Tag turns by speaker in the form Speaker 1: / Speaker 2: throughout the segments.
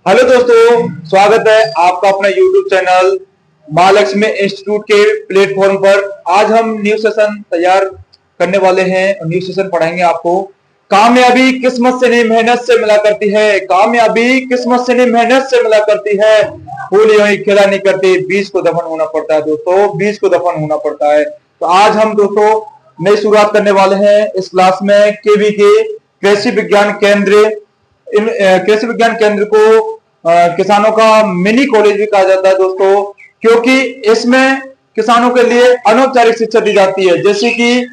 Speaker 1: Hello दोस्तों, स्वागत है आपका अपना YouTube चैनल माँ लक्ष्मी इंस्टीट्यूट के प्लेटफॉर्म पर। आज हम न्यू सेशन तैयार करने वाले हैं और न्यू सेशन पढ़ाएंगे आपको। कामयाबी किस्मत से नहीं मेहनत से मिला करती है। कामयाबी किस्मत से नहीं मेहनत से मिला करती है। फूल यूं ही खिला नहीं करती, बीज को दफन होना पड़ता है दोस्तों, बीज को दफन होना पड़ता है। तो आज हम दोस्तों नई शुरुआत करने वाले हैं इस क्लास में। केवीके कृषि विज्ञान केंद्र, इन कृषि विज्ञान केंद्र को किसानों का मिनी कॉलेज भी कहा जाता है दोस्तों, क्योंकि इसमें किसानों के लिए अनौपचारिक शिक्षा दी जाती है। जैसे कि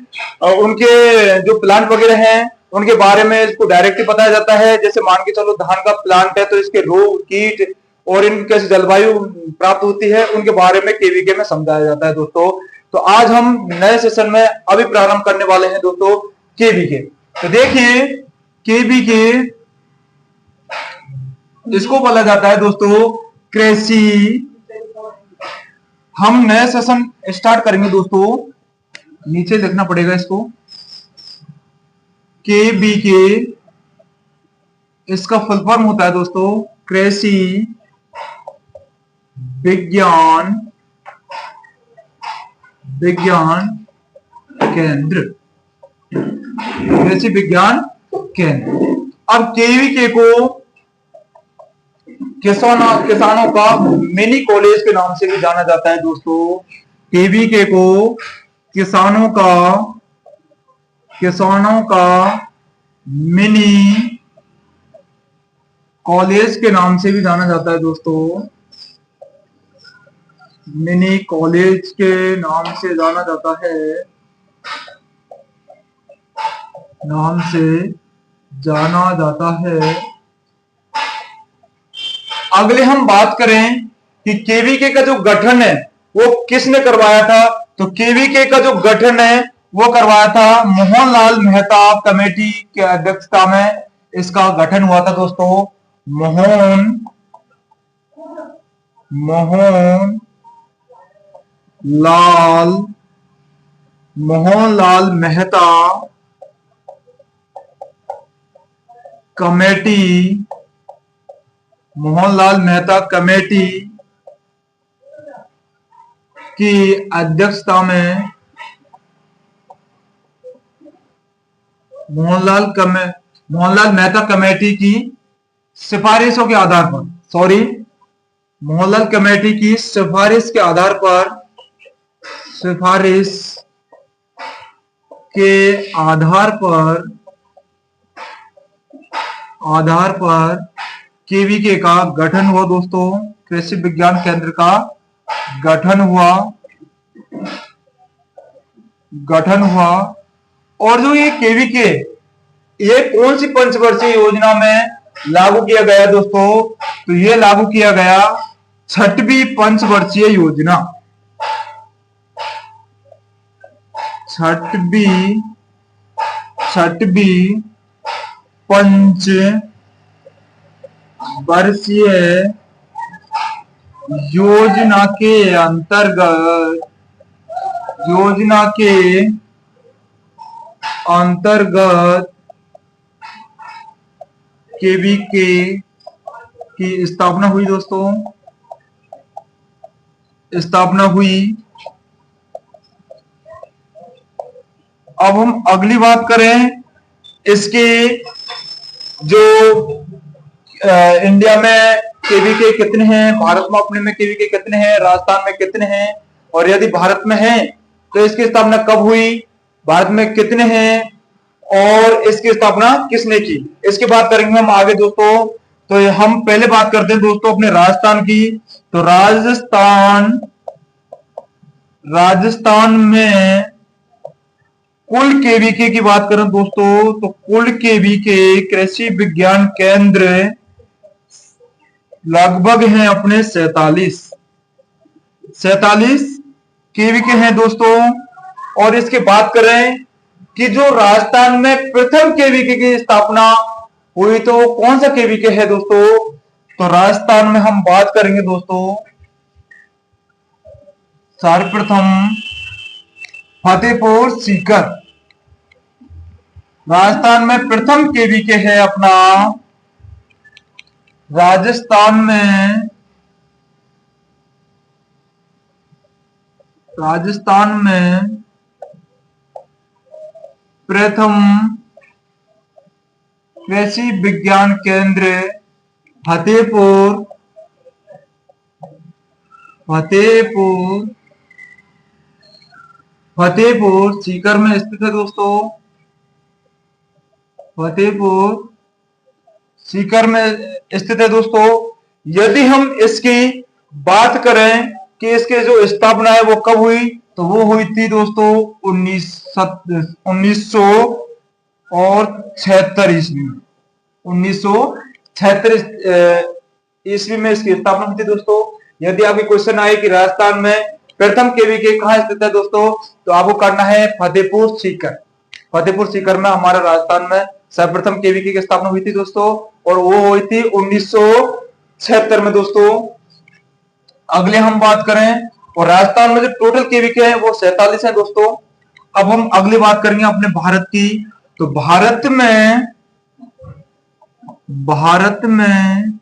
Speaker 1: उनके जो प्लांट वगैरह हैं उनके बारे में इसको डायरेक्टली बताया जाता है। जैसे मान के चलो धान का प्लांट है तो इसके रोग कीट और इनकी कैसे जलवायु प्राप्त होती है उनके बारे में केवीके में समझाया जाता है दोस्तों। तो आज हम नए सेशन में अभी प्रारंभ करने वाले हैं दोस्तों केवीके। तो देखिए केवीके इसको बोला जाता है दोस्तों कृषि। हम नया सेशन स्टार्ट करेंगे दोस्तों, नीचे लिखना पड़ेगा इसको केवीके। इसका फुल फॉर्म होता है दोस्तों कृषि विज्ञान केंद्र। कृषि विज्ञान केंद्र। अब केवीके को किसानों का मिनी कॉलेज के नाम से भी जाना जाता है दोस्तों। केवीके को किसानों का मिनी कॉलेज के नाम से भी जाना जाता है दोस्तों। मिनी कॉलेज के नाम से जाना जाता है, नाम से जाना जाता है। अगले हम बात करें कि केवीके का जो गठन है वो किसने करवाया था। तो केवीके का जो गठन है वो करवाया था मोहनलाल मेहता कमेटी की अध्यक्षता में इसका गठन हुआ था दोस्तों। मोहनलाल मेहता कमेटी की अध्यक्षता में मोहनलाल मेहता कमेटी की सिफारिशों के आधार पर, मोहनलाल कमेटी की सिफारिश के आधार पर केवीके का गठन हुआ दोस्तों। कृषि विज्ञान केंद्र का गठन हुआ। और जो ये केवीके ये कौन सी पंचवर्षीय योजना में लागू किया गया दोस्तों। तो ये लागू किया गया 6वीं पंचवर्षीय योजना। 6वीं पंचवर्षीय योजना के अंतर्गत केवीके की स्थापना हुई दोस्तों। अब हम अगली बात करें इसके जो इंडिया में केवीके कितने हैं, भारत में अपने में केवीके कितने हैं, राजस्थान में कितने हैं, और यदि भारत में हैं तो इसकी स्थापना कब हुई, भारत में कितने हैं और इसकी स्थापना किसने की, इसकी बात करेंगे हम आगे दोस्तों। तो हम पहले बात करते हैं दोस्तों अपने राजस्थान की। तो राजस्थान में कुल केवीके की बात करें दोस्तों तो कुल केवीके कृषि विज्ञान केंद्र लगभग हैं अपने 47 केवीके हैं दोस्तों। और इसके बात करें कि जो राजस्थान में प्रथम केवीके की स्थापना हुई तो कौन सा केवीके है दोस्तों। तो राजस्थान में हम बात करेंगे दोस्तों सर्वप्रथम फतेहपुर सीकर। राजस्थान में प्रथम केवीके है अपना राजस्थान में प्रथम कृषि विज्ञान केंद्र फतेहपुर सीकर में स्थित है दोस्तों। फतेहपुर सीकर में स्थित है दोस्तों। यदि हम इसकी बात करें कि इसके जो स्थापना है वो कब हुई, तो वो हुई थी दोस्तों 1976 ईस्वी में। 1976 ईस्वी में इसकी स्थापना हुई थी दोस्तों। यदि आपके क्वेश्चन आए कि राजस्थान में प्रथम केवीके कहाँ स्थित है दोस्तों, तो आपको करना है फतेहपुर सीकर। फतेहपुर सीकर में हमारा राजस्थान में सर्वप्रथम केवीके की स्थापना हुई थी दोस्तों, और वो हुई थी 1976 में दोस्तों। अगले हम बात करें, और राजस्थान में जो टोटल केवीके है वो 47 है दोस्तों। अब हम अगली बात करेंगे अपने भारत की। तो भारत में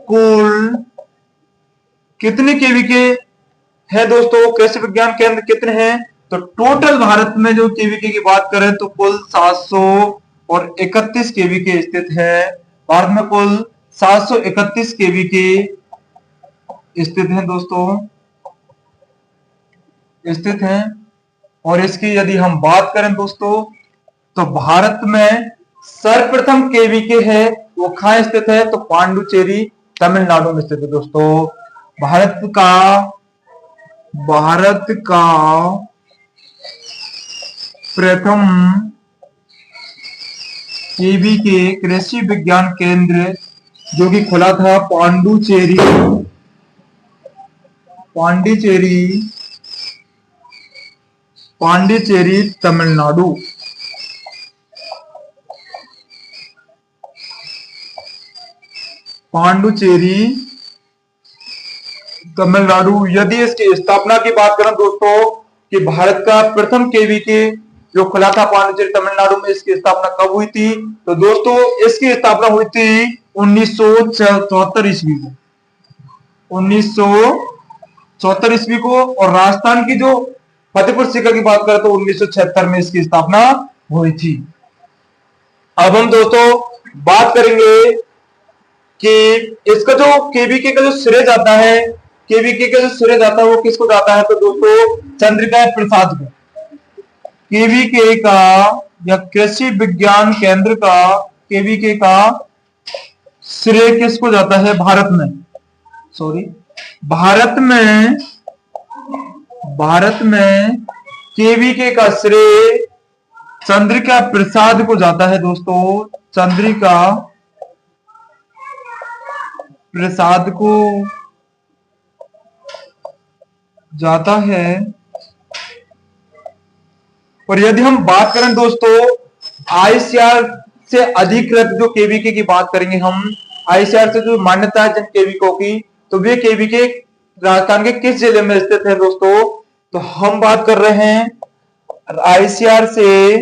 Speaker 1: कुल कितने केवीके है दोस्तों, कृषि विज्ञान केंद्र कितने हैं, तो टोटल भारत में जो केवीके की बात करें तो कुल 731 केवीके स्थित है। भारत में कुल 731 केवीके स्थित हैं दोस्तों, स्थित हैं। और इसकी यदि हम बात करें दोस्तों, तो भारत में सर्वप्रथम केवीके है वो कहां स्थित है, तो पांडुचेरी तमिलनाडु में स्थित है दोस्तों। भारत का प्रथम केवीके कृषि विज्ञान केंद्र जो कि खुला था पांडुचेरी तमिलनाडु। पांडुचेरी तमिलनाडु। यदि इसकी स्थापना की बात करें दोस्तों कि भारत का प्रथम केवीके जो खुला था पांडुचेरी तमिलनाडु में, इसकी स्थापना कब हुई थी, तो दोस्तों इसकी स्थापना हुई थी 1974 ईस्वी को। 1974 ईस्वी को। और राजस्थान की जो फतेहपुर सीकर की बात करें तो 1976 में इसकी स्थापना हुई थी। अब हम दोस्तों बात करेंगे कि इसका जो केवीके का जो श्रेय जाता है, केवीके का जो श्रेय जाता है वो किसको जाता है, तो दोस्तों चंद्रिका प्रसाद को। केवीके का या कृषि विज्ञान केंद्र का केवीके का श्रेय किसको जाता है, भारत में केवीके का श्रेय चंद्रिका प्रसाद को जाता है दोस्तों। चंद्रिका प्रसाद को जाता है। और यदि हम बात करें दोस्तों आईसीआर से अधिकृत जो केवीके की बात करेंगे हम, आईसीआर से जो मान्यता है जिन केवीकों की, तो वे केवीके राजस्थान के किस जिले में स्थित है दोस्तों, तो हम बात कर रहे हैं आईसीआर से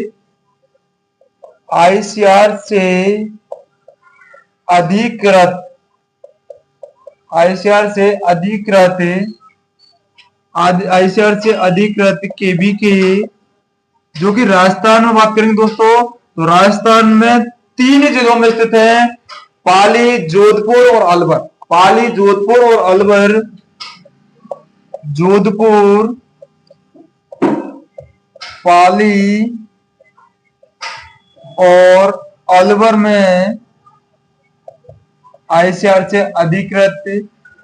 Speaker 1: अधिकृत केवीके जो कि राजस्थान में बात करेंगे दोस्तों, तो राजस्थान में 3 जिलों में स्थित है, पाली, जोधपुर और अलवर। पाली, जोधपुर और अलवर। जोधपुर, पाली और अलवर में आईसीआर से अधिकृत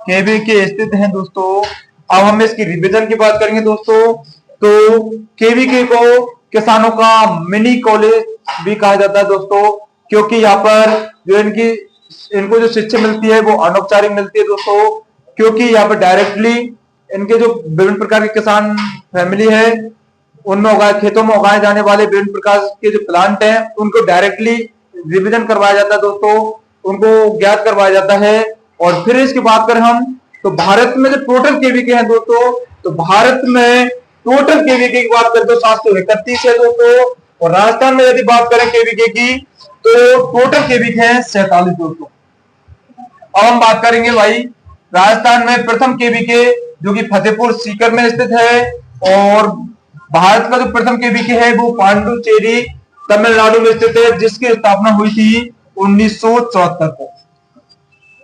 Speaker 1: केवीके स्थित हैं दोस्तों। अब हम इसकी रिवीजन की बात करेंगे दोस्तों, तो केवीके को किसानों का मिनी कॉलेज भी कहा जाता है दोस्तों, क्योंकि यहाँ पर जो इनको जो शिक्षा मिलती है वो अनौपचारिक मिलती है दोस्तों, क्योंकि यहाँ पर डायरेक्टली इनके जो विभिन्न प्रकार के किसान फैमिली है उनमें खेतों में उगाए जाने वाले विभिन्न प्रकार के जो प्लांट हैं उनको डायरेक्टली रिवीजन करवाया जाता है दोस्तों, उनको ज्ञात करवाया जाता है। और फिर इसकी बात करें हम, तो भारत में जो टोटल केवीके हैं दोस्तों, तो भारत में टोटल केवीके की बात करें तो 731 है दोस्तों। और राजस्थान में यदि बात करें केवीके की, तो टोटल केवीके हैं 47 दोस्तों। अब हम बात करेंगे भाई राजस्थान में प्रथम केवीके जो कि फतेहपुर सीकर में स्थित है, और भारत का जो प्रथम केवीके है वो पांडुचेरी तमिलनाडु में स्थित है, जिसकी स्थापना हुई थी 1974 को।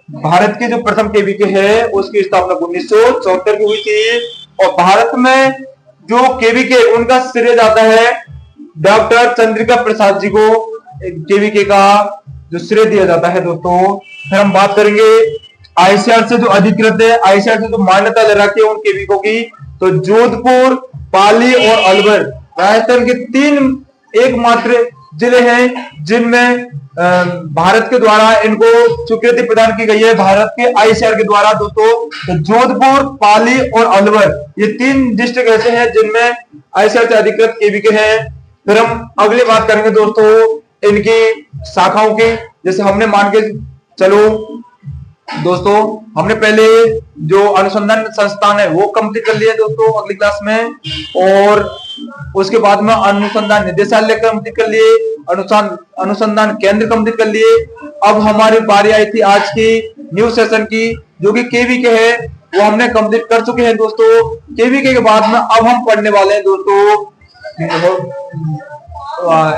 Speaker 1: भारत की जो प्रथम केवीके है उसकी स्थापना 1974 की हुई थी, और भारत में जो केवीके उनका श्रेय जाता है डॉक्टर चंद्रिका प्रसाद जी को, केवीके का जो श्रेय दिया जाता है दोस्तों। फिर हम बात करेंगे आईसीआर से जो अधिकृत है, आईसीआर से जो मान्यता ले रखी है उन केवीकों की, तो जोधपुर, पाली और अलवर राजस्थान के 3 एकमात्र जिले हैं जिनमें भारत के द्वारा इनको स्वीकृति प्रदान की गई है, भारत के आईसीआर के द्वारा दोस्तों। तो जोधपुर, पाली और अलवर ये 3 डिस्ट्रिक्ट ऐसे हैं जिनमें आईसीआर से अधिकृत केवीके हैं। फिर हम अगली बात करेंगे दोस्तों इनकी शाखाओं की। जैसे हमने मान के चलो दोस्तों, हमने पहले जो अनुसंधान संस्थान है वो कंप्लीट कर लिया दोस्तों अगली क्लास में, और उसके बाद में अनुसंधान निदेशालय कंप्लीट कर लिए, अनुसंधान केंद्र कंप्लीट कर लिए। अब हमारी बारी आई थी आज की न्यू सेशन की, जो कि केवीके है, वो हमने कंप्लीट कर चुके हैं दोस्तों। केवीके के बाद में अब हम पढ़ने वाले हैं दोस्तों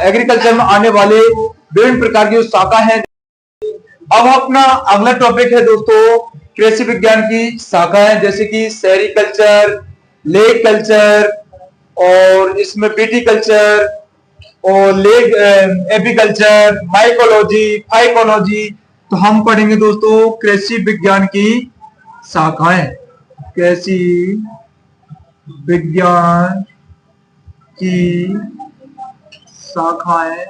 Speaker 1: एग्रीकल्चर में आने वाले विभिन्न प्रकार की शाखा है। अब अपना अगला टॉपिक है दोस्तों कृषि विज्ञान की शाखा है, जैसे कि सेरिकल्चर, लेक कल्चर, और इसमें विटीकल्चर और लेक एपीकल्चर, माइकोलॉजी, फाइकोलॉजी। तो हम पढ़ेंगे दोस्तों कृषि विज्ञान की शाखाएं, कृषि विज्ञान की शाखाएं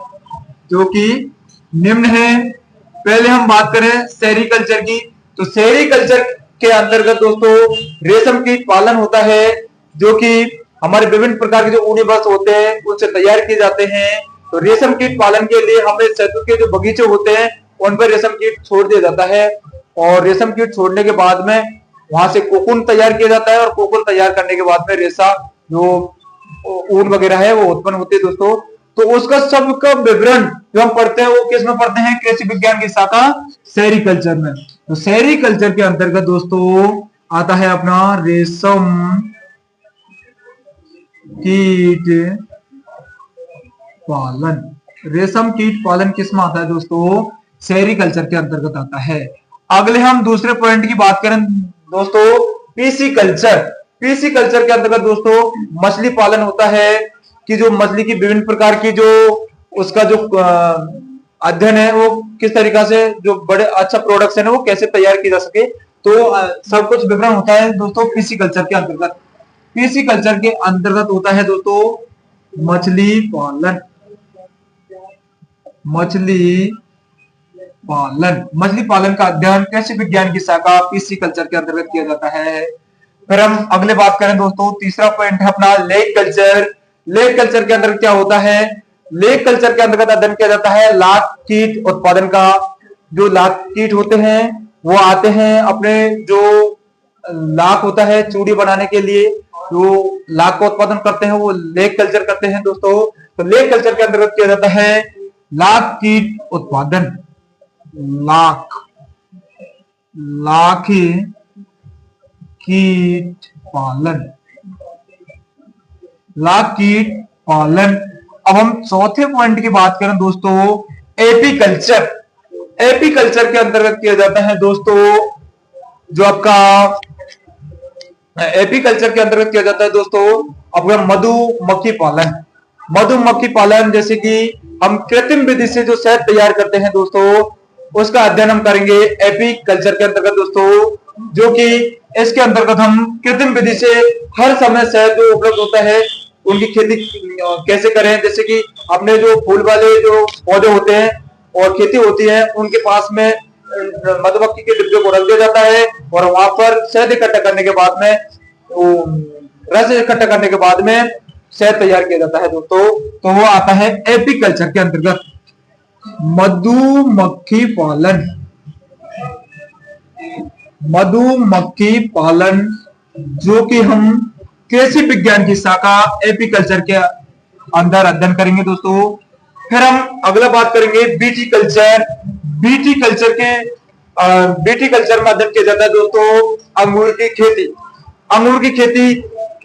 Speaker 1: जो कि निम्न है। पहले हम बात करें सेरिकल्चर की, तो सेरिकल्चर के अंतर्गत दोस्तों रेशम कीट पालन होता है, जो कि हमारे विभिन्न प्रकार के जो ऊनी वस्त्र होते हैं उनसे तैयार किए जाते हैं। तो रेशम कीट पालन के लिए हमें शहतूत के जो बगीचे होते हैं उन पर रेशम कीट छोड़ दिया जाता है, और रेशम कीट छोड़ने के बाद में वहां से कोकून तैयार किया जाता है, और कोकून तैयार करने के बाद में रेशा जो ऊन वगैरह है वो उत्पन्न होती है दोस्तों। तो उसका सबका विवरण जो हम पढ़ते हैं वो किस में पढ़ते हैं? कृषि विज्ञान की शाखा सेरिकल्चर में। तो सेरिकल्चर के अंतर्गत दोस्तों आता है अपना रेशम कीट पालन। रेशम कीट पालन किस में आता है दोस्तों? सेरिकल्चर के अंतर्गत आता है। अगले हम दूसरे पॉइंट की बात करें दोस्तों पीसी कल्चर। पीसी कल्चर के अंतर्गत दोस्तों मछली पालन होता है, कि जो मछली की विभिन्न प्रकार की जो उसका जो अध्ययन है वो किस तरीका से जो बड़े अच्छा प्रोडक्शन है वो कैसे तैयार की जा सके, तो सब कुछ विवरण होता है दोस्तों पीसी कल्चर के अंतर्गत। पीसी कल्चर के अंतर्गत होता है दोस्तों मछली पालन। मछली पालन का अध्ययन कृषि विज्ञान की शाखा पीसी कल्चर के अंतर्गत किया जाता है। फिर हम अगले बात करें दोस्तों, तीसरा पॉइंट है अपना लेक कल्चर। लेक कल्चर के अंतर्गत क्या होता है? लेक कल्चर के अंतर्गत अध्ययन किया जाता है लाख कीट उत्पादन का। जो लाख कीट होते हैं वो आते हैं अपने जो लाख होता है चूड़ी बनाने के लिए, जो लाख का उत्पादन करते हैं वो लेक कल्चर करते हैं दोस्तों। तो लेक कल्चर के अंतर्गत किया जाता है लाख कीट उत्पादन। लाख कीट पालन। लाख कीट पालन। अब हम चौथे पॉइंट की बात करें दोस्तों एपीकल्चर। एपीकल्चर के अंतर्गत किया जाता है दोस्तों जो आपका एपीकल्चर के अंतर्गत किया जाता है दोस्तों आपका मधुमक्खी पालन। मधुमक्खी पालन जैसे कि हम कृत्रिम विधि से जो शहद तैयार करते हैं दोस्तों उसका अध्ययन हम करेंगे एपीकल्चर के अंतर्गत दोस्तों, जो कि इसके अंतर्गत हम कृत्रिम विधि से हर समय शहद जो उपलब्ध होता है उनकी खेती कैसे करें। जैसे कि अपने जो फूल वाले जो पौधे होते हैं और खेती होती है उनके पास में मधुमक्खी के डिब्बे को रख दिया जाता है, और वहां पर शहद इकट्ठा करने के बाद में रस इकट्ठा करने के बाद में शहद तैयार किया जाता है दोस्तों। तो वो आता है एपीकल्चर के अंतर्गत। मधुमक्खी पालन। मधुमक्खी पालन जो कि हम कृषि विज्ञान की शाखा एपीकल्चर के अंदर अध्ययन करेंगे दोस्तों। फिर हम अगला बात करेंगे बीटी कल्चर। बीटी कल्चर के बीटी कल्चर में अध्ययन किया जाता है दोस्तों अंगूर की खेती। अंगूर की खेती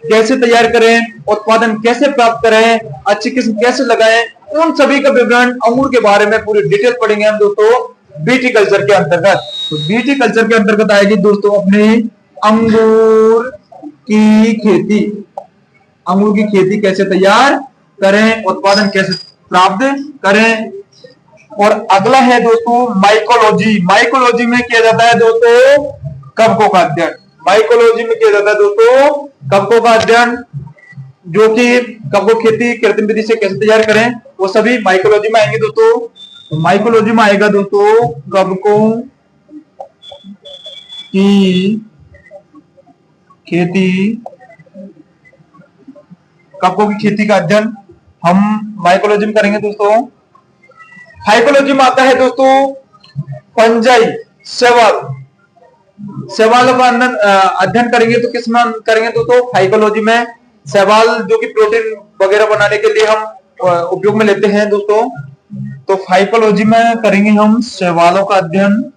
Speaker 1: कैसे तैयार करें, उत्पादन कैसे प्राप्त करें, अच्छी किस्म कैसे लगाएं, उन सभी का विवरण अंगूर के बारे में पूरी डिटेल पढ़ेंगे हम दोस्तों बीटी कल्चर के अंतर्गत। तो बीटी कल्चर के अंतर्गत आएगी दोस्तों अपनी अंगूर की खेती। अंगूर की खेती कैसे तैयार करें, उत्पादन कैसे प्राप्त करें। और अगला है दोस्तों माइकोलॉजी। माइकोलॉजी में किया जाता है दोस्तों कवकों का अध्ययन। माइकोलॉजी में किया जाता है दोस्तों कवकों का अध्ययन, जो कि कवकों खेती कृत्रिम विधि से कैसे तैयार करें, वो सभी माइकोलॉजी में आएंगे दोस्तों। तो माइकोलॉजी में आएगा दोस्तों कवकों की खेती, कवकों की खेती का अध्ययन हम माइकोलॉजी में करेंगे दोस्तों। फाइकोलॉजी में आता है दोस्तों पंजाई शैवाल। शैवालों का अध्ययन करेंगे तो किस में करेंगे दोस्तों फाइकोलॉजी में। शैवाल जो कि प्रोटीन वगैरह बनाने के लिए हम उपयोग में लेते हैं दोस्तों, तो फाइकोलॉजी में करेंगे हम शैवालों का अध्ययन।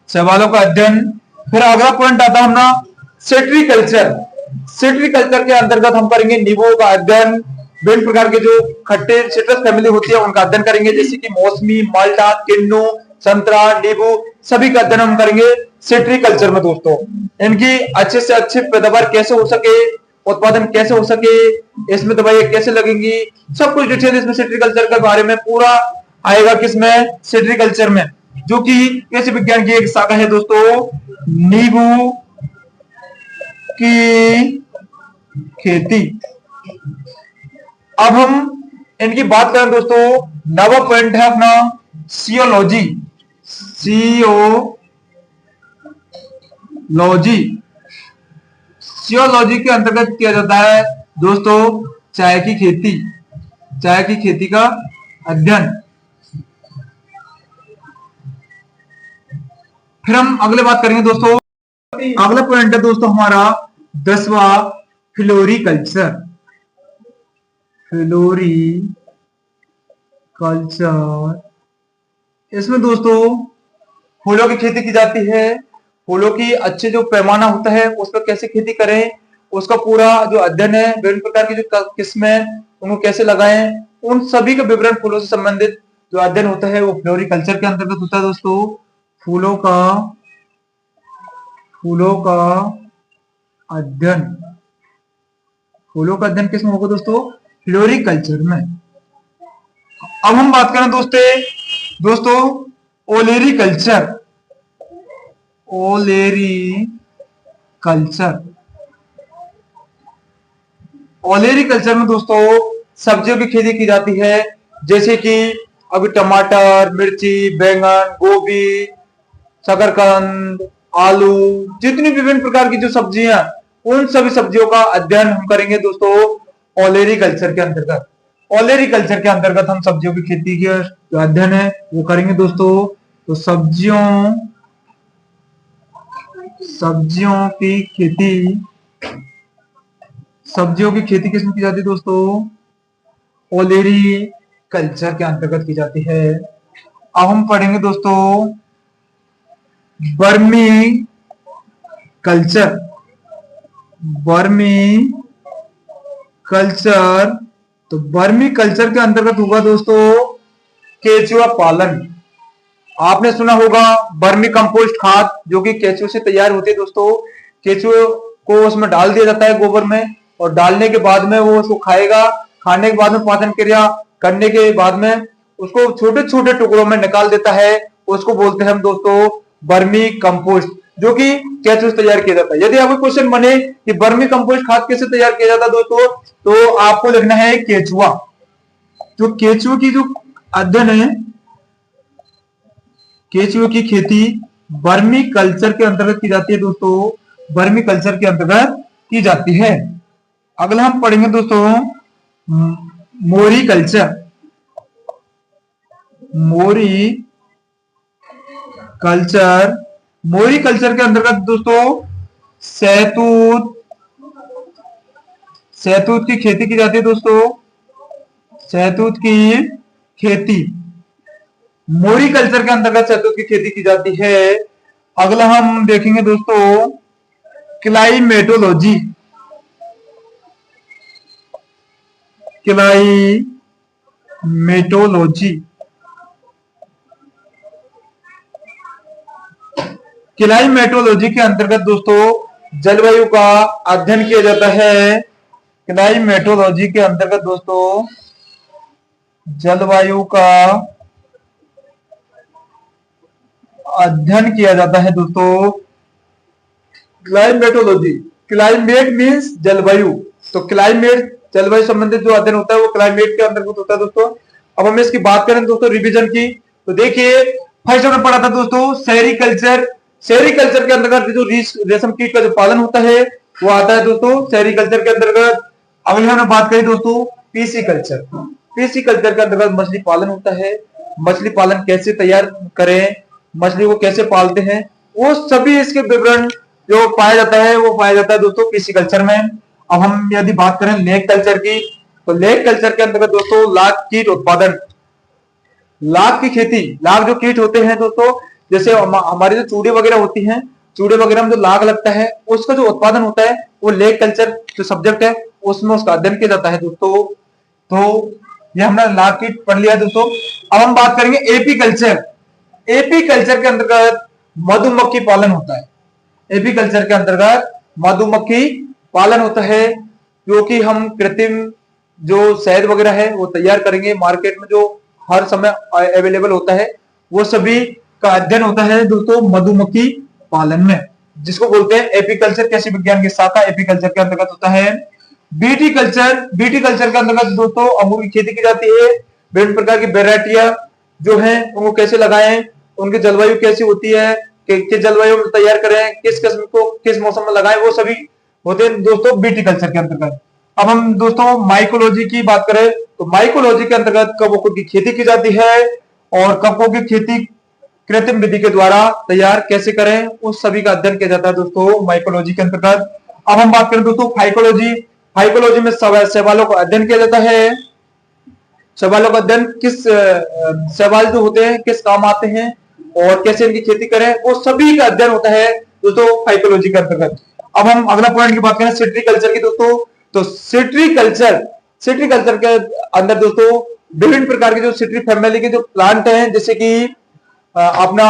Speaker 1: शैवालों का अध्ययन। फिर अगला पॉइंट आता है अपना सेट्रीकल्चर। सेट्रीकल्चर के अंतर्गत हम करेंगे नींबू का अध्ययन। विभिन्न प्रकार के जो खट्टे सिट्रस फैमिली होती है उनका अध्ययन करेंगे, जैसे कि मौसमी, माल्टा, किन्नू, संतरा, नींबू, सभी का अध्ययन हम करेंगे सेट्रीकल्चर में दोस्तों। इनकी अच्छे से अच्छी पैदावार कैसे हो सके, उत्पादन कैसे हो सके, इसमें दवाइयां कैसे लगेंगी, सब कुछ डिटेल इसमें सेट्रीकल्चर के बारे में पूरा आएगा। किसमें? सेट्रीकल्चर में, जो कि कृषि विज्ञान की एक शाखा है दोस्तों नींबू की खेती। अब हम इनकी बात करें दोस्तों, नवा पॉइंट है अपना सियोलॉजी। सियोलॉजी के अंतर्गत किया जाता है दोस्तों चाय की खेती। चाय की खेती का अध्ययन। फिर हम अगले बात करेंगे दोस्तों, अगला पॉइंट है दोस्तों हमारा 10वां फ्लोरिकल्चर। फ्लोरिकल्चर, इसमें दोस्तों फूलों की खेती की जाती है। फूलों की अच्छे जो पैमाना होता है उस पर कैसे खेती करें, उसका पूरा जो अध्ययन है, विभिन्न प्रकार की जो किस्में उनको कैसे लगाएं, उन सभी का विवरण फूलों से संबंधित जो अध्ययन होता है वो फ्लोरिकल्चर के अंतर्गत होता है दोस्तों। फूलों का अध्ययन। फूलों का अध्ययन किसमें होगा दोस्तों? फ्लोरिकल्चर में। अब हम बात करें दोस्तों ओलेरीकल्चर। ओलेरीकल्चर में दोस्तों सब्जियों की खेती की जाती है, जैसे कि अभी टमाटर, मिर्ची, बैंगन, गोभी, शकरकंद, आलू, जितनी विभिन्न प्रकार की जो सब्जियां, उन सभी सब्जियों का अध्ययन हम करेंगे दोस्तों ओलेरीकल्चर के अंतर्गत। ओलेरीकल्चर के अंतर्गत हम सब्जियों की खेती के जो अध्ययन है वो करेंगे दोस्तों। तो सब्जियों की खेती किसमें की जाती है दोस्तों? ओलेरीकल्चर के अंतर्गत की जाती है। अब हम पढ़ेंगे दोस्तों वर्मी कल्चर। तो वर्मी कल्चर के अंतर्गत होगा दोस्तों केचुआ पालन। आपने सुना होगा वर्मी कंपोस्ट खाद, जो कि केचुए से तैयार होती है दोस्तों। केचुए को उसमें डाल दिया जाता है गोबर में, और डालने के बाद में वो उसको खाएगा। खाने के बाद में पाचन क्रिया करने के बाद में उसको छोटे छोटे टुकड़ों में निकाल देता है, उसको बोलते हैं हम दोस्तों वर्मी कंपोस्ट, जो कि केचुए से तैयार किया जाता है। यदि आपको क्वेश्चन बने कि वर्मी कंपोस्ट खाद कैसे तैयार किया जाता है दोस्तों, तो आपको लिखना है केचुआ। तो केचुए की जो अध्ययन है, केचुए की खेती वर्मी कल्चर के अंतर्गत की जाती है दोस्तों। वर्मी कल्चर के अंतर्गत की जाती है। अगला हम पढ़ेंगे दोस्तों मोरी कल्चर। मोरी कल्चर के अंतर्गत दोस्तों शहतूत की खेती की जाती है दोस्तों। शहतूत की खेती, मोरी कल्चर के अंतर्गत शहतूत की खेती की जाती है। अगला हम देखेंगे दोस्तों क्लाइमेटोलॉजी। क्लाइमेटोलॉजी क्लाइमेटोलॉजी के अंतर्गत दोस्तों जलवायु का अध्ययन किया जाता है। क्लाइमेटोलॉजी के अंतर्गत दोस्तों जलवायु का अध्ययन किया जाता है दोस्तों। क्लाइमेटोलॉजी, क्लाइमेट मीन्स जलवायु, तो क्लाइमेट जलवायु संबंधित जो अध्ययन होता है वो क्लाइमेट के अंतर्गत होता है दोस्तों। अब हम इसकी बात करें दोस्तों रिवीजन की, तो देखिए फर्स्ट हमने पढ़ा था दोस्तों शहरी कल्चर। शहरी कल्चर के अंतर्गत जो रेशम कीट का जो पालन होता है वो आता है दोस्तों शहरी कल्चर के अंतर्गत। अगले हमने बात करी दोस्तों पीसी कल्चर। पीसी कल्चर के अंतर्गत मछली पालन होता है। मछली पालन कैसे तैयार करें, मछली को कैसे पालते हैं, वो सभी इसके विवरण जो पाया जाता है वो पाया जाता है दोस्तों पीसी कल्चर में। अब हम यदि बात करें लेक कल्चर की, तो लेक कल्चर के अंतर्गत दोस्तों लाख कीट उत्पादन, लाख की खेती, लाख जो कीट होते हैं दोस्तों, जैसे हमारी जो चूड़े वगैरह होती हैं, चूड़े वगैरह में जो लाख लगता है उसका जो उत्पादन होता है वो लेक कल्चर जो सब्जेक्ट है उसमें उसका अध्ययन किया जाता है दोस्तों। तो ये हमने लाख कीट पढ़ लिया दोस्तों। अब हम बात करेंगे एपी कल्चर। एपी कल्चर के अंतर्गत मधुमक्खी पालन होता है। एपी कल्चर के अंतर्गत मधुमक्खी पालन होता है, क्योंकि हम कृत्रिम जो शहद वगैरह है वो तैयार करेंगे, मार्केट में जो हर समय अवेलेबल होता है वो सभी का अध्ययन होता है दोस्तों मधुमक्खी पालन में, जिसको बोलते हैं एपीकल्चर। कृषि विज्ञान की शाखा एपीकल्चर के अंतर्गत होता है। बीटी कल्चर, बीटी कल्चर के अंतर्गत दोस्तों अंगूर की खेती की जाती है। विभिन्न प्रकार की वेराइटियां जो है उनको कैसे लगाएं, उनकी जलवायु कैसी होती है, किस जलवायु में तैयार करें, किस किस्म को किस मौसम में लगाएं, वो सभी होते हैं दोस्तों बीटी कल्चर के अंतर्गत। अब हम दोस्तों माइकोलॉजी की बात करें तो माइकोलॉजी के अंतर्गत कवकों की खेती की जाती है और कवकों की खेती कृत्रिम विधि के द्वारा तैयार कैसे करें उस सभी का अध्ययन किया जाता है दोस्तों माइकोलॉजी के अंतर्गत। अब हम बात करें दोस्तों फाइकोलॉजी। फाइकोलॉजी में सवालों का अध्ययन किया जाता है। सवालों का अध्ययन किस सवाल जो होते हैं किस काम आते हैं और कैसे इनकी खेती करें वो सभी का अध्ययन होता है दोस्तों फाइकोलॉजी के अंतर्गत। अब हम अगला पॉइंट की बात करें सिट्रीकल्चर की दोस्तों, तो सिट्रीकल्चर के अंदर दोस्तों विभिन्न प्रकार के जो सिट्री फैमिली के जो प्लांट हैं, जैसे कि अपना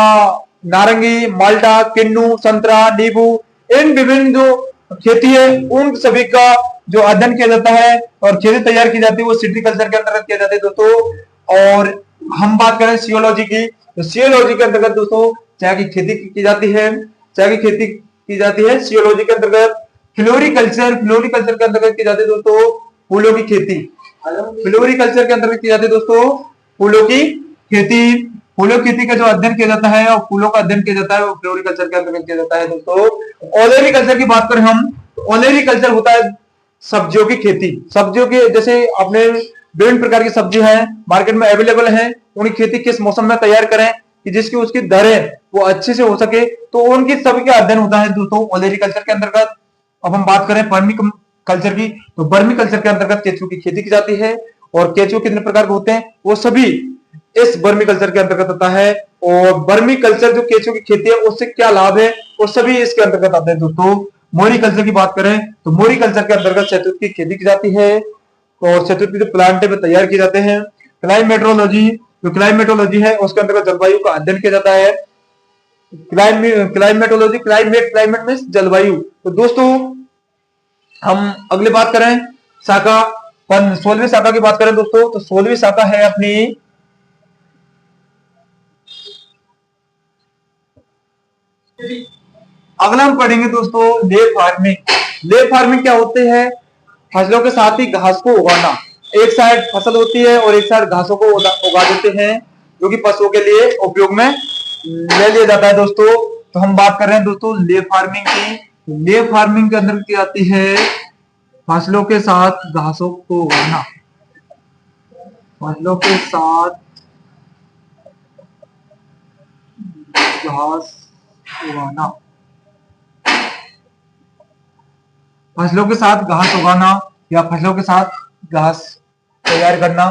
Speaker 1: नारंगी, माल्टा, किन्नू, संतरा, नींबू, इन विभिन्न जो खेती है उन सभी का जो अध्ययन किया जाता है और खेती तैयार की जाती है वो सिट्रीकल्चर के अंतर्गत किया जाता है दोस्तों। और हम बात करें सियोलॉजी की, तो सियोलॉजी के अंतर्गत दोस्तों चाय की खेती की जाती है। चाय की खेती की जाती है सियोलॉजी के अंतर्गत। फ्लोरिकल्चर, फ्लोरिकल्चर के अंतर्गत की जाती है दोस्तों फूलों की खेती। फ्लोरिकल्चर के अंतर्गत की जाती है दोस्तों फूलों की खेती। फूलों की खेती का जो अध्ययन किया जाता है और फूलों का अध्ययन किया जाता है वो फ्लोरिकल्चर के अंतर्गत किया जाता है दोस्तों। ओलेरीकल्चर की बात करें हम, ओलेरीकल्चर होता है सब्जियों की खेती। सब्जियों की जैसे अपने विभिन्न प्रकार की सब्जी है मार्केट में अवेलेबल है, उनकी खेती किस मौसम में तैयार करें कि जिसकी उसकी दरें वो अच्छे से हो सके, तो उनकी सभी का अध्ययन होता है दोस्तों ओलेरीकल्चर के अंतर्गत। अब हम बात करें वर्मी कल्चर की, तो वर्मी कल्चर के अंतर्गत केचुओं की खेती की जाती है और केचुओं कितने प्रकार के होते हैं वो सभी इस वर्मी कल्चर के अंतर्गत होता है। और वर्मी कल्चर जो केचुओं की खेती है उससे क्या लाभ है वो सभी इसके अंतर्गत आते हैं दोस्तों। मोरी कल्चर की बात करें तो मोरी कल्चर के अंतर्गत शहतूत की खेती की जाती है और शहतूत के जो प्लांट है तैयार किए जाते हैं। क्लाइमेटोलॉजी, जो क्लाइमेटोलॉजी है उसके अंतर्गत जलवायु का अध्ययन किया जाता है। क्लाइमेटोलॉजी, क्लाइमेट मीन्स जलवायु। तो दोस्तों हम अगली बात करें शाखा 16वीं शाखा की बात करें दोस्तों, तो 16वीं शाखा है अपनी अगला हम पढ़ेंगे दोस्तों ले फार्मिंग। ले फार्मिंग क्या होते हैं? फसलों के साथ ही घास को उगाना। एक साइड फसल होती है और एक साइड घासों को उगा देते हैं जो कि पशुओं के लिए उपयोग में ले लिया जाता है दोस्तों। तो हम बात कर रहे हैं दोस्तों ले फार्मिंग की। ले फार्मिंग के अंदर क्या आती है? फसलों के साथ घासों को उगाना। फसलों के साथ घास उगाना, फसलों के साथ घास उगाना या फसलों के साथ घास तैयार करना,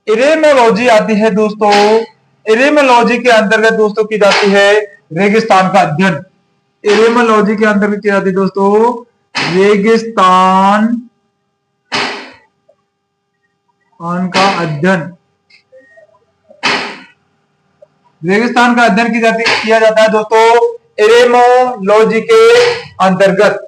Speaker 1: एरेमोलॉजी आती है दोस्तों। एरेमोलॉजी के अंतर्गत दोस्तों की जाती है रेगिस्तान का अध्ययन। एरेमोलॉजी के अंतर्गत की जाती है दोस्तों रेगिस्तान का अध्ययन। रेगिस्तान का अध्ययन किया जाता है दोस्तों एरेमोलॉजी के अंतर्गत।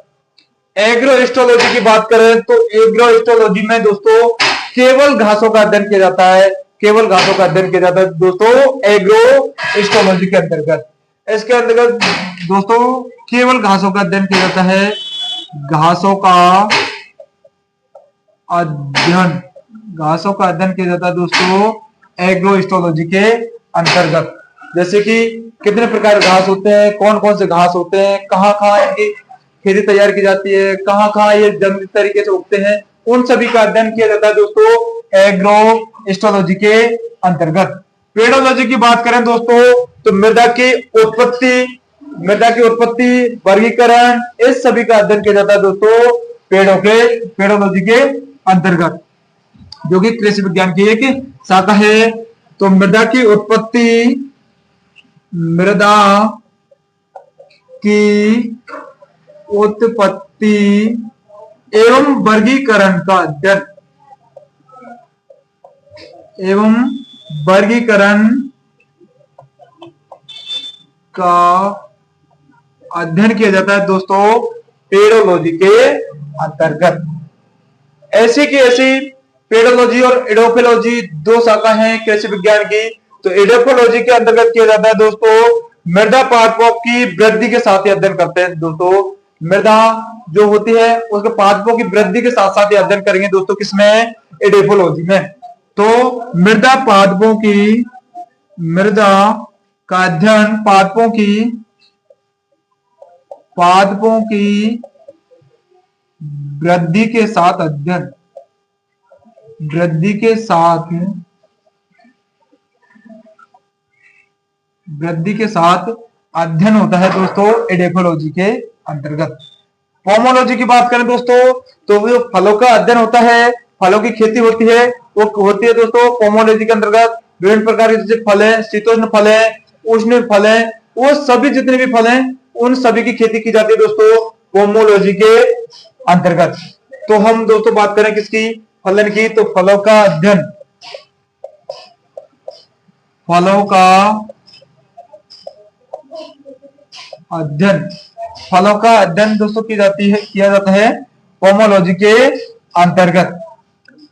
Speaker 1: एग्रोहिस्टोलॉजी की बात करें तो एग्रोहिस्टोलॉजी में दोस्तों केवल घासों का अध्ययन किया जाता है। केवल घासों का अध्ययन किया जाता है दोस्तों एग्रोहिस्टोलॉजी के अंतर्गत। इसके अंतर्गत दोस्तों केवल घासों का अध्ययन किया जाता है। घासों का अध्ययन किया जाता है दोस्तों एग्रोहिस्टोलॉजी के अंतर्गत। जैसे कि कितने प्रकार के घास होते हैं, कौन कौन से घास होते हैं, कहाँ कहाँ इनकी खेती तैयार की जाती है, कहाँ कहाँ ये जंगली तरीके से उगते हैं, उन सभी का अध्ययन किया जाता है दोस्तों एग्रोहिस्टोलॉजी के अंतर्गत। पेडोलॉजी की बात करें दोस्तों तो मृदा की उत्पत्ति, वर्गीकरण, इस सभी का अध्ययन किया जाता है दोस्तों पेडोलॉजी के अंतर्गत, जो कि कृषि विज्ञान की एक शाखा है। तो मृदा की उत्पत्ति एवं वर्गीकरण का अध्ययन किया जाता है दोस्तों पेडोलॉजी के अंतर्गत। ऐसी की ऐसी पेडोलॉजी और एडोफोलॉजी दो शाखा हैं कृषि विज्ञान की। तो एडोफोलॉजी के अंतर्गत किया जाता है दोस्तों मृदा पादपों की वृद्धि के साथ ही अध्ययन करते हैं दोस्तों। मृदा जो होती है उसके पादपों की वृद्धि के साथ साथ ही अध्ययन करेंगे दोस्तों किसमें, एडोफोलॉजी में। तो मृदा का अध्ययन पादपों की वृद्धि के साथ अध्ययन होता है दोस्तों एडोफोलॉजी के अंतर्गत। पोमोलॉजी की बात करें दोस्तों तो वो फलों का अध्ययन होता है, फलों की खेती होती है, वो होती है दोस्तों पोमोलॉजी के अंतर्गत। विभिन्न प्रकार के जैसे फल है, शीतोष्ण फल है, उष्ण फल है, वो सभी जितने भी फल हैं उन सभी की खेती की जाती है दोस्तों पोमोलॉजी के अंतर्गत। तो हम दोस्तों बात करें किसकी, फलन की, तो फलों का अध्ययन दोस्तों किया जाता है पोमोलॉजी के अंतर्गत।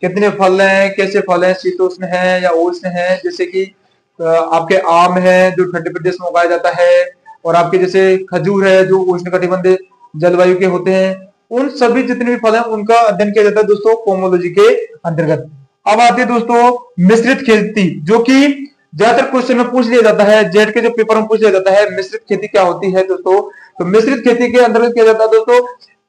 Speaker 1: कितने फल हैं, कैसे फल हैं, शीतोष्ण है या उष्ण है, जैसे कि आपके आम है जो ठंडे प्रदेश में उगाया जाता है, और आपके जैसे खजूर है जो उष्णकटिबंधीय जलवायु के होते हैं, उन सभी जितने भी फल हैं उनका अध्ययन किया जाता है दोस्तों पोमोलॉजी के अंतर्गत। अब आती है दोस्तों मिश्रित खेती, जो कि ज्यादातर क्वेश्चन में पूछ लिया जाता है, जेट के जो पेपर में पूछ लिया जाता है मिश्रित खेती क्या होती है दोस्तों। तो मिश्रित खेती के अंतर्गत किया जाता है दोस्तों,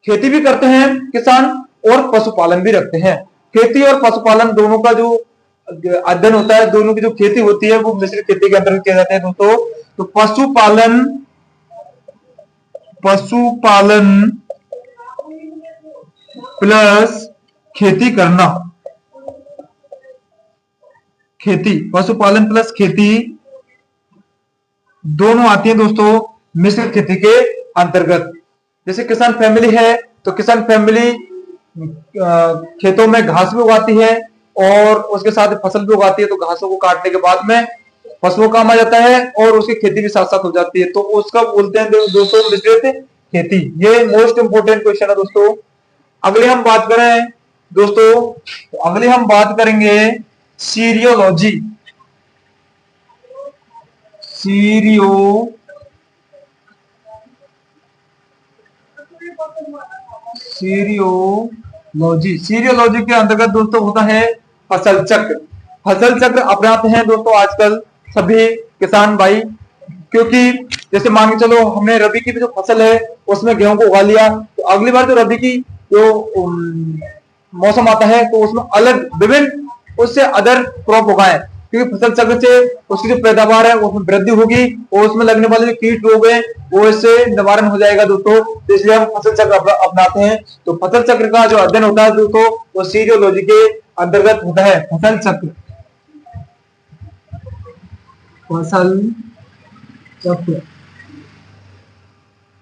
Speaker 1: खेती भी करते हैं किसान और पशुपालन भी रखते हैं। खेती और पशुपालन दोनों का जो अध्ययन होता है, दोनों की जो खेती होती है वो मिश्रित खेती के अंतर्गत किया जाता है दोस्तों। तो पशुपालन प्लस खेती करना, पशुपालन प्लस खेती दोनों आती है दोस्तों मिश्रित खेती के अंतर्गत। जैसे किसान फैमिली है तो किसान फैमिली खेतों में घास भी उगाती है और उसके साथ फसल भी उगाती है। तो घासों को काटने के बाद में फसलों काम आ जाता है और उसकी खेती भी साथ साथ हो जाती है, तो उसका बोलते हैं दोस्तों मिश्रित खेती। ये मोस्ट इंपोर्टेंट क्वेश्चन है दोस्तों। अगले हम बात करें दोस्तों, तो अगले हम बात करेंगे सीरियोलॉजी। सीरियोलॉजी के अंतर्गत दोस्तों होता है फसल चक्र। फसल चक्र अपनाते हैं दोस्तों आजकल सभी किसान भाई, क्योंकि जैसे मान के चलो हमने रबी की भी जो फसल है उसमें गेहूं को उगा लिया, तो अगली बार जो रबी की जो मौसम आता है तो उसमें अलग विभिन्न उससे अदर क्रॉप उगाएं, क्योंकि फसल चक्र से उसकी जो पैदावार है उसमें वृद्धि होगी और उसमें लगने वाले जो कीट रोग है वो इससे निवारण हो जाएगा दोस्तों। तो इसलिए हम फसल चक्र अपनाते हैं। तो फसल चक्र का जो अध्ययन होता है दोस्तों वो सीरियोलॉजी के अंतर्गत होता है फसल चक्र। फसल चक्र।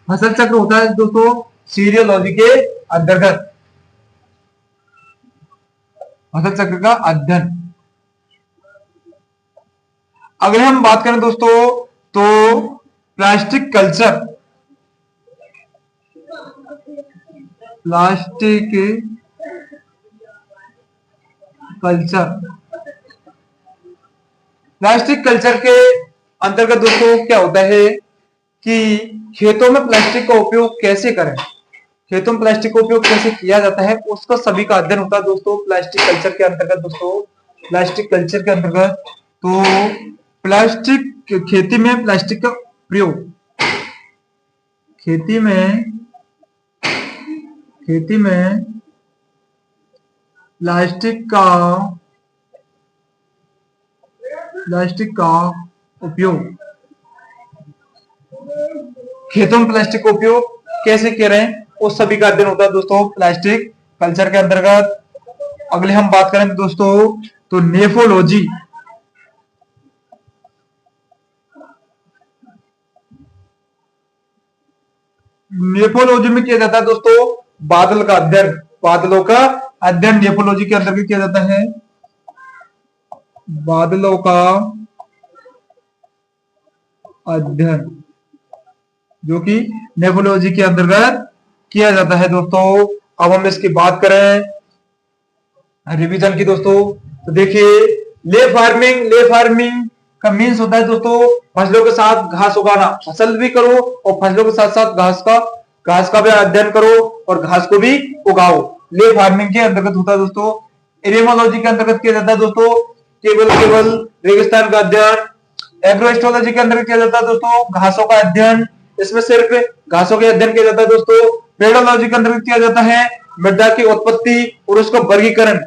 Speaker 1: फसल चक्र होता है दोस्तों सीरियोलॉजी के अंतर्गत, फसल चक्र का अध्ययन। अगर हम बात करें दोस्तों तो plastic culture, plastic culture, plastic culture के अंतर्गत दोस्तों क्या होता है कि खेतों में प्लास्टिक का उपयोग कैसे करें, खेतों में प्लास्टिक का उपयोग कैसे किया जाता है, उसका सभी का अध्ययन होता है दोस्तों प्लास्टिक कल्चर के अंतर्गत। दोस्तों प्लास्टिक कल्चर के अंतर्गत तो प्लास्टिक, खेती में प्लास्टिक का प्रयोग, खेती में प्लास्टिक का उपयोग, खेतों में प्लास्टिक का उपयोग कैसे कर रहे हैं उस सभी का अध्ययन होता है दोस्तों प्लास्टिक कल्चर के अंतर्गत। अगले हम बात करें दोस्तों तो नेफोलॉजी, नेफोलॉजी में किया जाता है दोस्तों बादल का अध्ययन, बादलों का अध्ययन नेफोलॉजी के अंतर्गत किया जाता है, बादलों का अध्ययन जो कि नेफोलॉजी के अंतर्गत किया जाता है दोस्तों। अब हम इसकी बात करें रिवीजन की दोस्तों तो देखिए ले फार्मिंग का मीन्स होता है दोस्तों फसलों के साथ घास उगाना, फसल भी करो और फसलों के साथ साथ घास का भी अध्ययन करो और घास को भी उगाओ, ले फार्मिंग के अंतर्गत होता है दोस्तों। एनिमोलॉजी के अंतर्गत किया जाता है दोस्तों केवल रेगिस्तान का अध्ययन। एग्रोएस्ट्रोलॉजी के अंतर्गत किया जाता है दोस्तों घासों का अध्ययन, इसमें सिर्फ घासों के अध्ययन किया जाता है दोस्तों। पेडोलॉजी के अंतर्गत किया जाता है मृदा की उत्पत्ति और उसका वर्गीकरण,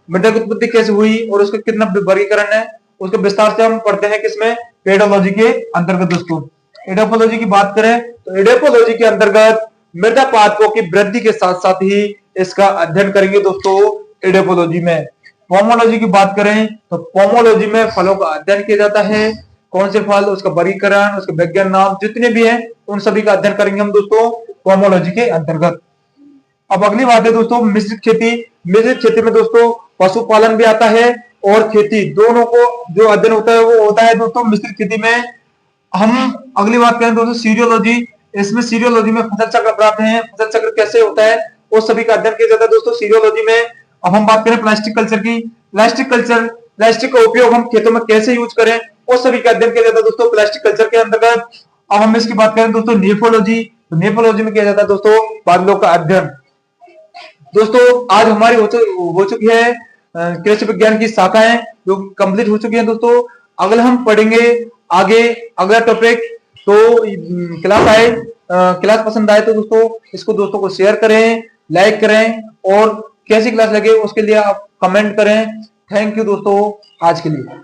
Speaker 1: मृदा की उत्पत्ति कैसे हुई और उसका कितना वर्गीकरण है उसको विस्तार से हम पढ़ते हैं किसमें, पेडोलॉजी के अंतर्गत दोस्तों। एडोपोलॉजी की बात करें तो एडोपोलॉजी के अंतर्गत मृदा पादपों की वृद्धि के साथ साथ ही इसका अध्ययन करेंगे दोस्तों एडोपोलॉजी में। पोमोलॉजी की बात करें तो पोमोलॉजी में फलों का अध्ययन किया जाता है, कौन से फल, उसका वर्गीकरण, उसके वैज्ञानिक नाम जितने भी हैं उन सभी का अध्ययन करेंगे हम दोस्तों पोमोलॉजी के अंतर्गत। अब अगली बात है दोस्तों मिश्रित खेती। मिश्रित खेती में दोस्तों पशुपालन भी आता है और खेती, दोनों को जो अध्ययन होता है वो होता है दोस्तों मिश्रित खेती में। हम अगली बात करें दोस्तों सीरियोलॉजी, इसमें सीरियोलॉजी में फसल चक्र प्राप्त है, फसल चक्र कैसे होता है वो सभी का अध्ययन किया जाता है दोस्तों सीरियोलॉजी में। अब हम बात करें प्लास्टिक कल्चर की, प्लास्टिक का उपयोग हम खेतों में कैसे यूज करें वो सभी का अध्ययन किया जाता है दोस्तों प्लास्टिक कल्चर के अंतर्गत। अब हम इसकी बात करें दोस्तों नेफोलॉजी, तो नेफोलॉजी में किया जाता है दोस्तों बादलों का अध्ययन। दोस्तों आज हमारी हो चुकी है कृषि विज्ञान की शाखाएं जो कंप्लीट हो चुकी हैं दोस्तों। अगले हम पढ़ेंगे आगे अगला टॉपिक, तो क्लास पसंद आए तो दोस्तों इसको दोस्तों को शेयर करें, लाइक करें और कैसी क्लास लगे उसके लिए आप कमेंट करें। थैंक यू दोस्तों आज के लिए।